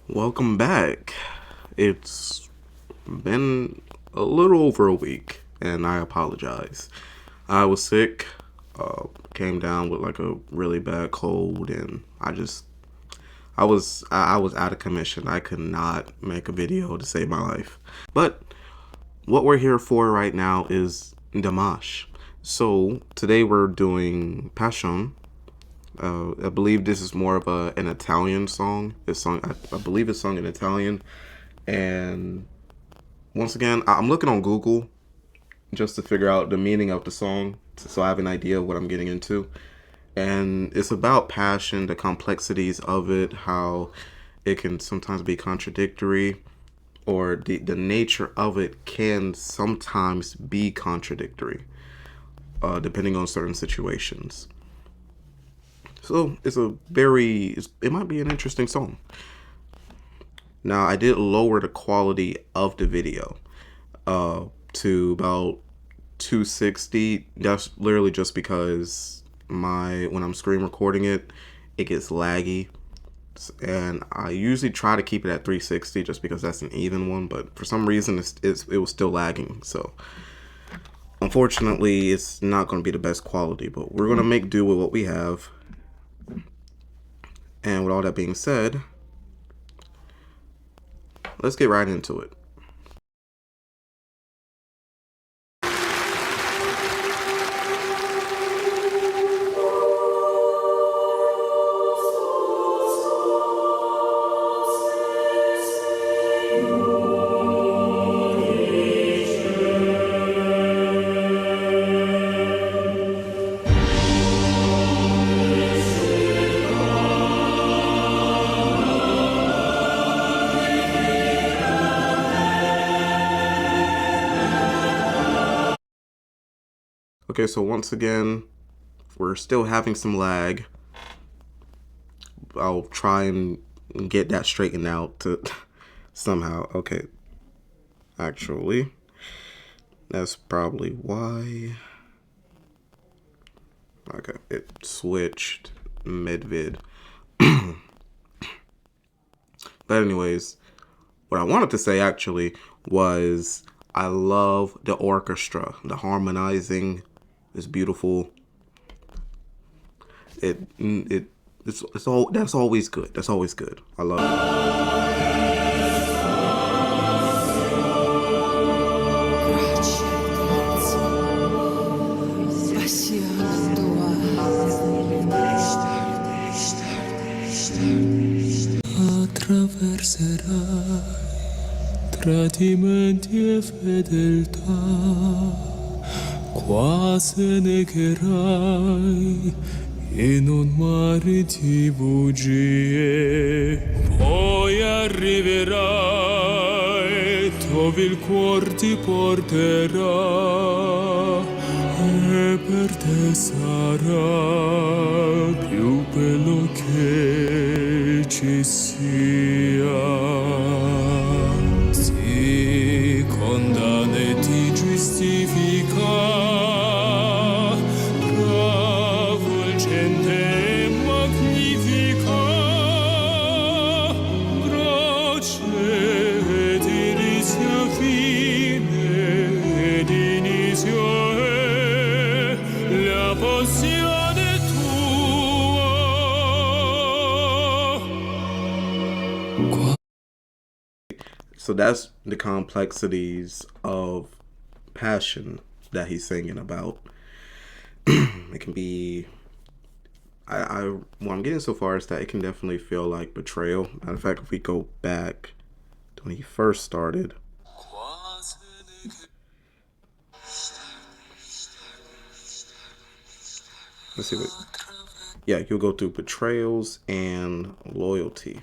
Welcome back. It's been a little over a week, and I apologize. I was sick, came down with like a really bad cold, and I was out of commission. I could not make a video to save my life. But what we're here for right now is Dimash. So today we're doing Passione. I believe this is more of an Italian song. This song, I believe it's sung in Italian. And once again, I'm looking on Google just to figure out the meaning of the song so I have an idea of what I'm getting into. And it's about passion, the complexities of it, how it can sometimes be contradictory, or the nature of it can sometimes be contradictory, depending on certain situations. So it might be an interesting song. Now, I did lower the quality of the video to about 260. That's literally just because when I'm screen recording it, it gets laggy. And I usually try to keep it at 360 just because that's an even one, but for some reason it was still lagging. So unfortunately, it's not going to be the best quality, but we're going to make do with what we have. And with all that being said, let's get right into it. Okay, so once again, we're still having some lag. I'll try and get that straightened out to somehow. Okay, actually, that's probably why. Okay, it switched mid-vid. But anyways, what I wanted to say actually was I love the orchestra. The harmonizing is beautiful. It's all that's always good. That's always good. I love it. Attraverserai tradimenti e fedeltà, qua se negherai in un mare di bugie, poi arriverai dove il cuor ti porterà e per te sarà più bello che ci sia. Si condanna e ti giustifica, travolgente e magnifica, grazie di inizio fine ed inizio è la passione tua. So that's the complexities of passion that he's singing about. It can be, what I'm getting so far is that it can definitely feel like betrayal. Matter of fact, if we go back to when he first started, let's see what, yeah, you'll go through betrayals and loyalty,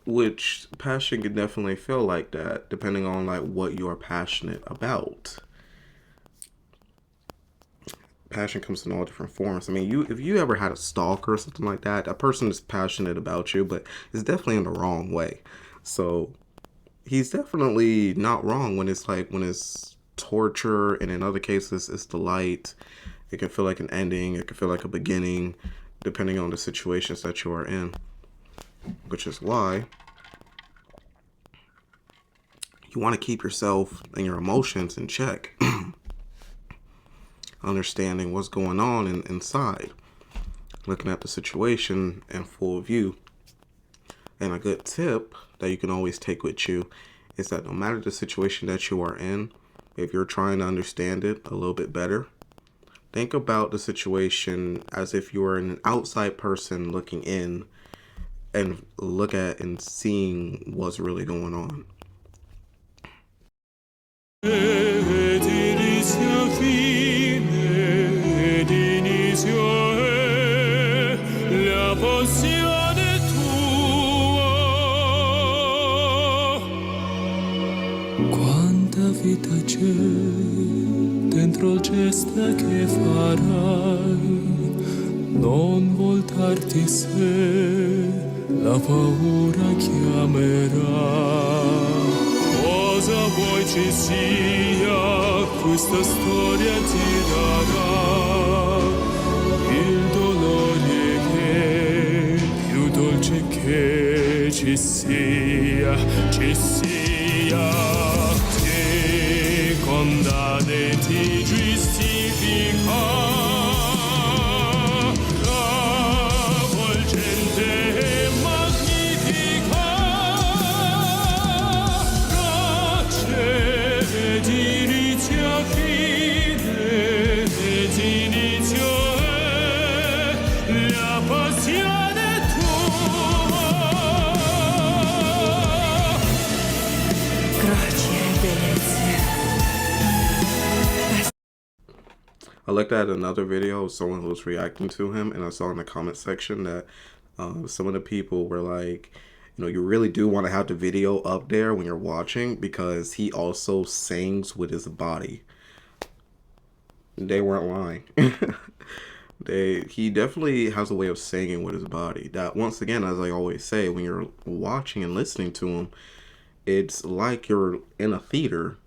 which passion can definitely feel like that depending on like what you're passionate about. Passion comes in all different forms. I mean, if you ever had a stalker or something like that, a person is passionate about you, but it's definitely in the wrong way. So he's definitely not wrong when it's torture, and in other cases it's delight. It can feel like an ending, it can feel like a beginning, depending on the situations that you are in. which is why you want to keep yourself and your emotions in check. Understanding what's going on inside. Looking at the situation in full view. And a good tip that you can always take with you is that no matter the situation that you are in, if you're trying to understand it a little bit better, think about the situation as if you were an outside person looking in and look at and seeing what's really going on. Ed inizia fine, ed inizio è la passione tua. Quanta vita c'è dentro il gesto che farai, non voltarti se la paura chiamerà. Cosa vuoi ci sia, questa storia ti darà il dolore che più dolce che ci sia, ti condanna e ti giustifica. I looked at another video of someone who was reacting to him, and I saw in the comment section that some of the people were like, you know, you really do want to have the video up there when you're watching because he also sings with his body. They weren't lying. He definitely has a way of singing with his body. That, once again, as I always say, when you're watching and listening to him, it's like you're in a theater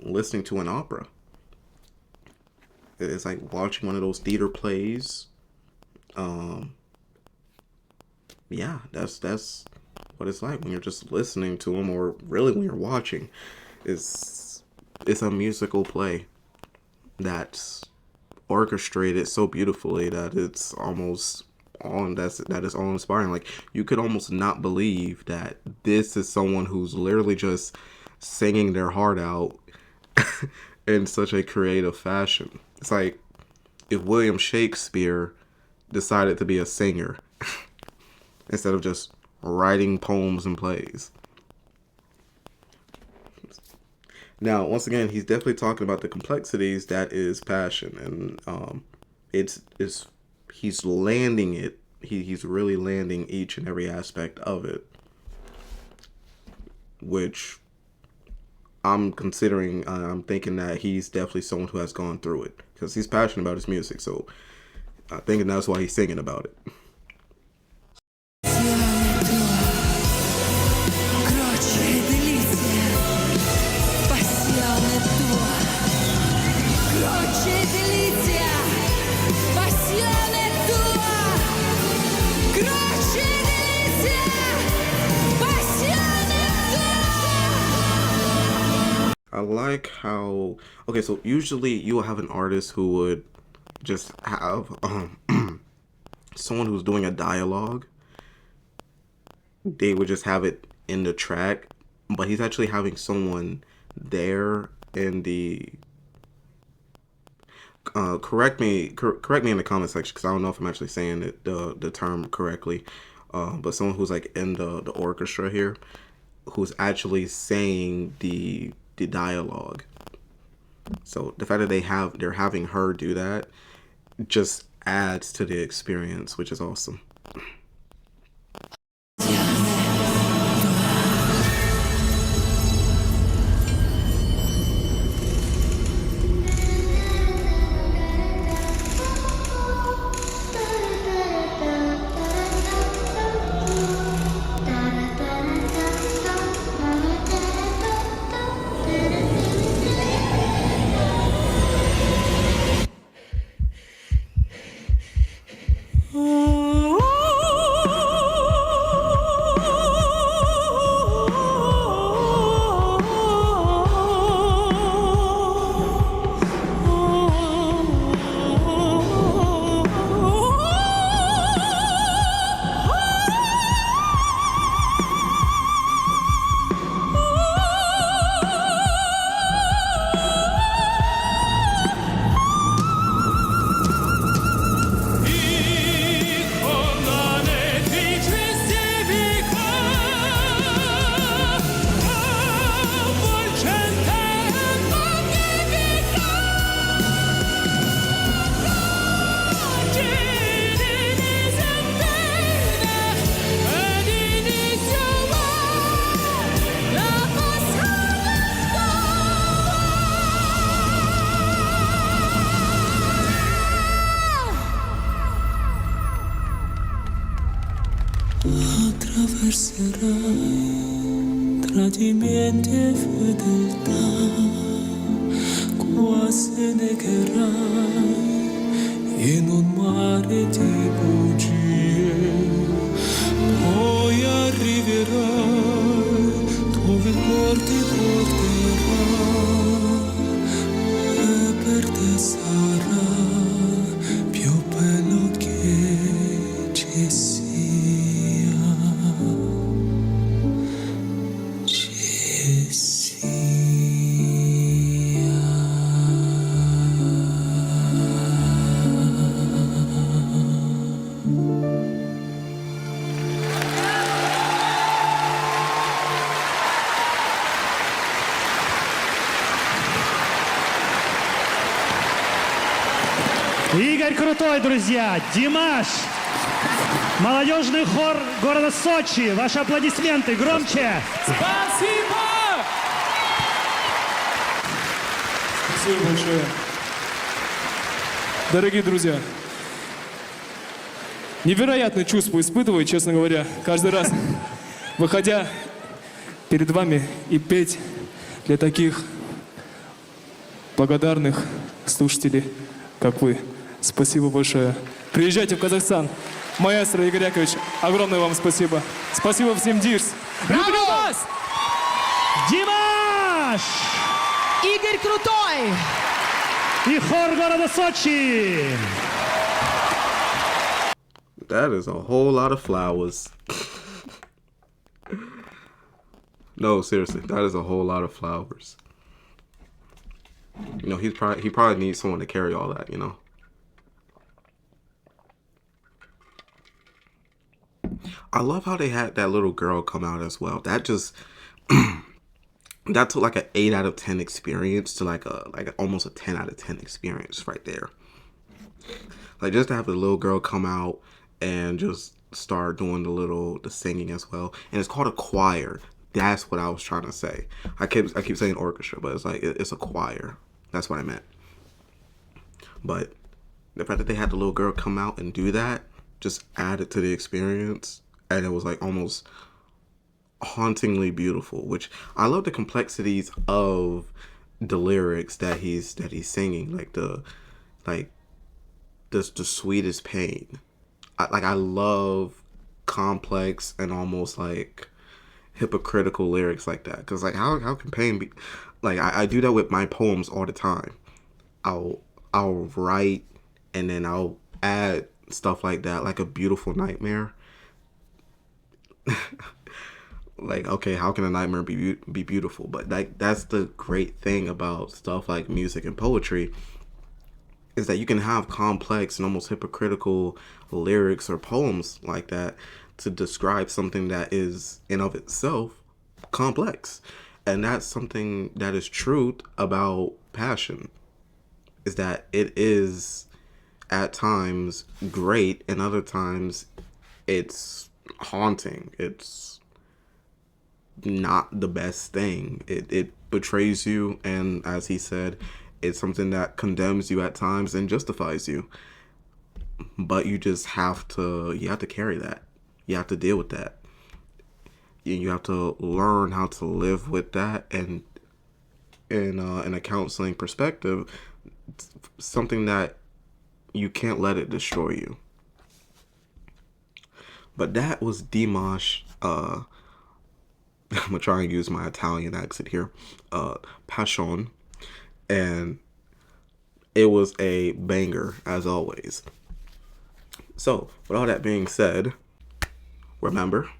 listening to an opera. It's like watching one of those theater plays. Yeah, that's what it's like when you're just listening to them, or really when you're watching. It's a musical play that's orchestrated so beautifully that it's almost that is all inspiring. Like, you could almost not believe that this is someone who's literally just singing their heart out in such a creative fashion. It's like if William Shakespeare decided to be a singer instead of just writing poems and plays. Now, once again, he's definitely talking about the complexities that is passion, and he's landing it. He's really landing each and every aspect of it, which I'm considering. I'm thinking that he's definitely someone who has gone through it because he's passionate about his music. So I'm thinking that's why he's singing about it. I like how, okay, so usually you will have an artist who would just have someone who's doing a dialogue. They would just have it in the track, but he's actually having someone there in the correct me in the comment section because I don't know if I'm actually saying it the term correctly, but someone who's like in the orchestra here, who's actually saying the dialogue. So the fact that they're having her do that just adds to the experience, which is awesome. Attraverserai tradimenti e fedeltà, quasi negherai in un mare di bugie, poi arriverai dove il cuore ti porterà e per te sarà più bello che ci sia. Игорь Крутой, друзья! Димаш! Молодежный хор города Сочи! Ваши аплодисменты громче! Спасибо! Спасибо большое. Дорогие друзья, невероятное чувство испытываю, честно говоря, каждый раз, выходя перед вами и петь для таких благодарных слушателей, как вы. Спасибо большое. Приезжайте в Казахстан. Маэстро Игорь Яковлевич, огромное вам спасибо. Спасибо всем Дирс. Люблю вас! Димаш! Игорь Крутой! И хор города Сочи! That is a whole lot of flowers. No, seriously, that is a whole lot of flowers. You know, he probably needs someone to carry all that, you know. I love how they had that little girl come out as well. That just that took like an 8 out of 10 experience to like almost a 10 out of 10 experience right there. Like just to have the little girl come out and just start doing the singing as well. And it's called a choir. That's what I was trying to say. I keep saying orchestra, but it's like it's a choir. That's what I meant. But the fact that they had the little girl come out and do that just added to the experience, and it was like almost hauntingly beautiful. Which I love the complexities of the lyrics that he's singing, like the sweetest pain. I love complex and almost like hypocritical lyrics like that, because like how can pain be like I do that with my poems all the time. I'll write and then I'll add stuff like that, like a beautiful nightmare. Like, okay, how can a nightmare be beautiful? But like that's the great thing about stuff like music and poetry, is that you can have complex and almost hypocritical lyrics or poems like that to describe something that is in of itself complex. And that's something that is true about passion, is that it is at times great and other times it's haunting. It's not the best thing. It betrays you, and as he said, it's something that condemns you at times and justifies you. But you just have to carry that. You have to deal with that. You have to learn how to live with that, and in a counseling perspective, something that you can't let it destroy you. But that was Dimash. I'm gonna try and use my Italian accent here. Passione, and it was a banger as always. So, with all that being said, remember,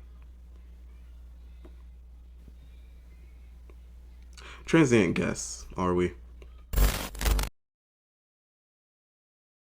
transient guests, are we?